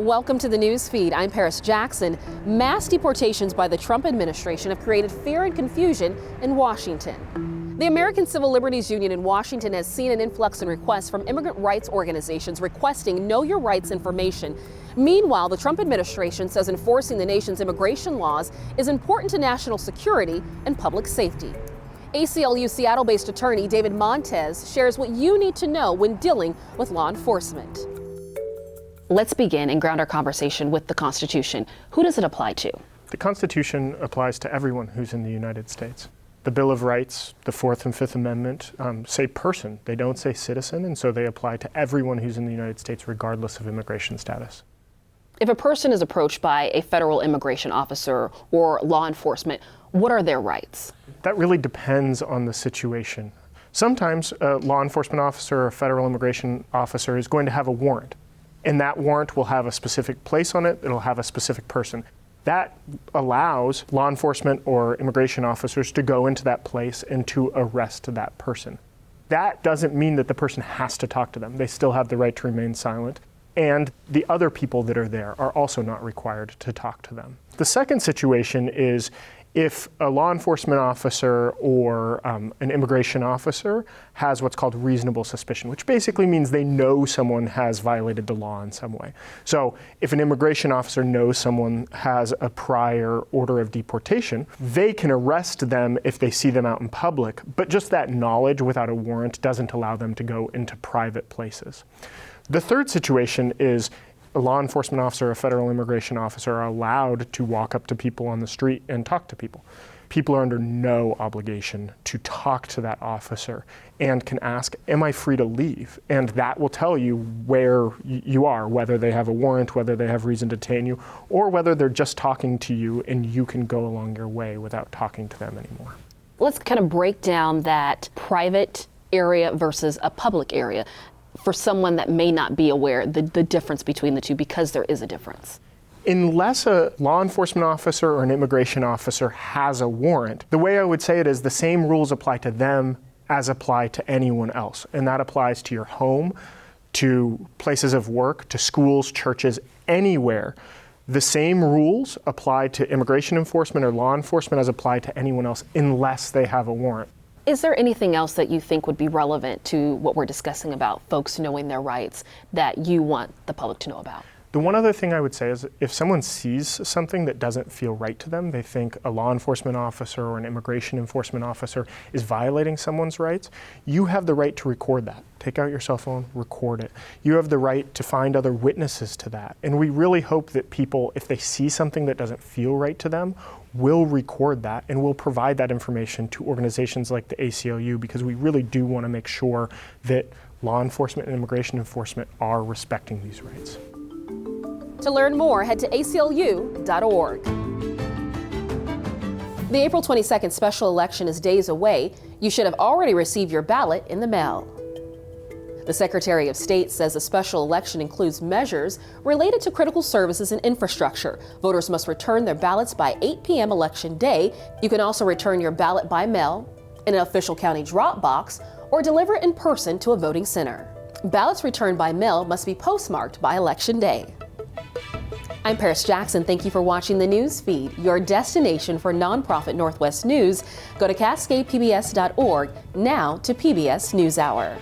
Welcome to the Newsfeed. I'm Paris Jackson. Mass deportations by the Trump administration have created fear and confusion in Washington. The American Civil Liberties Union in Washington has seen an influx in requests from immigrant rights organizations requesting Know Your Rights information. Meanwhile, the Trump administration says enforcing the nation's immigration laws is important to national security and public safety. ACLU Seattle-based attorney David Montes shares what you need to know when dealing with law enforcement. Let's begin and ground our conversation with the Constitution. Who does it apply to? The Constitution applies to everyone who's in the United States. The Bill of Rights, the Fourth and Fifth Amendment say person. They don't say citizen, and so they apply to everyone who's in the United States regardless of immigration status. If a person is approached by a federal immigration officer or law enforcement, what are their rights? That really depends on the situation. Sometimes a law enforcement officer or a federal immigration officer is going to have a warrant, and that warrant will have a specific place on it. It'll have a specific person. That allows law enforcement or immigration officers to go into that place and to arrest that person. That doesn't mean that the person has to talk to them. They still have the right to remain silent. And the other people that are there are also not required to talk to them. The second situation is if a law enforcement officer or an immigration officer has what's called reasonable suspicion, which basically means they know someone has violated the law in some way. So if an immigration officer knows someone has a prior order of deportation, they can arrest them if they see them out in public, but just that knowledge without a warrant doesn't allow them to go into private places. The third situation is a law enforcement officer or a federal immigration officer are allowed to walk up to people on the street and talk to people. People are under no obligation to talk to that officer and can ask, am I free to leave? And that will tell you where you are, whether they have a warrant, whether they have reason to detain you, or whether they're just talking to you and you can go along your way without talking to them anymore. Let's kind of break down that private area versus a public area for someone that may not be aware the difference between the two, because there is a difference. Unless a law enforcement officer or an immigration officer has a warrant, the way I would say it is the same rules apply to them as apply to anyone else. And that applies to your home, to places of work, to schools, churches, anywhere. The same rules apply to immigration enforcement or law enforcement as apply to anyone else unless they have a warrant. Is there anything else that you think would be relevant to what we're discussing about folks knowing their rights that you want the public to know about? The one other thing I would say is if someone sees something that doesn't feel right to them, they think a law enforcement officer or an immigration enforcement officer is violating someone's rights, you have the right to record that. Take out your cell phone, record it. You have the right to find other witnesses to that. And we really hope that people, if they see something that doesn't feel right to them, will record that and will provide that information to organizations like the ACLU, because we really do want to make sure that law enforcement and immigration enforcement are respecting these rights. To learn more, head to aclu.org. The April 22nd special election is days away. You should have already received your ballot in the mail. The Secretary of State says the special election includes measures related to critical services and infrastructure. Voters must return their ballots by 8 p.m. Election Day. You can also return your ballot by mail, in an official county drop box, or deliver it in person to a voting center. Ballots returned by mail must be postmarked by Election Day. I'm Paris Jackson. Thank you for watching the Newsfeed, your destination for nonprofit Northwest news. Go to cascadepbs.org, now to PBS NewsHour.